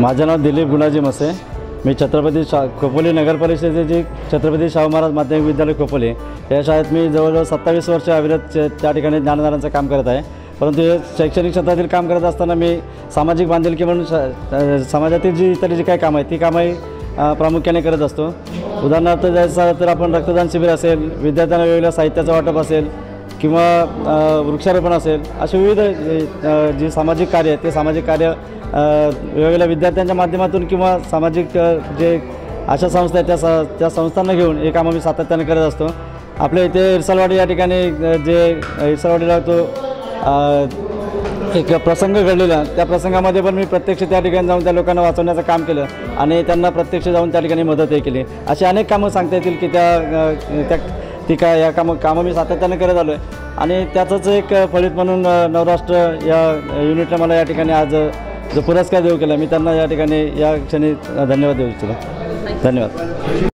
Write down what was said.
माझे नाव दिलीप गुणाजी मसे। मी छत्रपती खोपोली नगर परिषदेची छत्रपती शाहू महाराज माध्यमिक विद्यालय खोपोली या शाळेत मी जवळजवळ 27 वर्ष अविरत त्या ठिकाणी ज्ञानदानाचं काम करत आहे। परंतु हे शैक्षणिक क्षेत्रातील काम करत असताना मी सामाजिक बांधिलकी म्हणून समाजातील जी इतर जी काही कामं आहेत ती कामंही प्रामुख्याने करत असतो। उदाहरणार्थ जायचं तर आपण रक्तदान शिबिर असेल, विद्यार्थ्यांना वेगवेगळ्या साहित्याचं वाटप असेल किंवा वृक्षारोपण असेल, असे विविध जी सामाजिक कार्य आहे ते सामाजिक कार्य वेगवेगळ्या विद्यार्थ्यांच्या माध्यमातून किंवा सामाजिक जे अशा संस्था आहेत त्या संस्थांना घेऊन हे काम मी सातत्याने करत असतो। आपल्या इथे इरसालवाडी या ठिकाणी जे इरसालवाडीला तो एक प्रसंग घडलेला, त्या प्रसंगामध्ये पण मी प्रत्यक्ष त्या ठिकाणी जाऊन त्या लोकांना वाचवण्याचं काम केलं आणि त्यांना प्रत्यक्ष जाऊन त्या ठिकाणी मदतही केली। अशी अनेक कामं सांगता येतील की या कामं मी सातत्याने करत आलो आहे आणि त्याचंच एक फलित म्हणून नवराष्ट्र या युनिटला मला या ठिकाणी आज जो पुरस्कार देऊ केला, मी त्यांना या ठिकाणी या क्षणी धन्यवाद देऊ इच्छितो। धन्यवाद।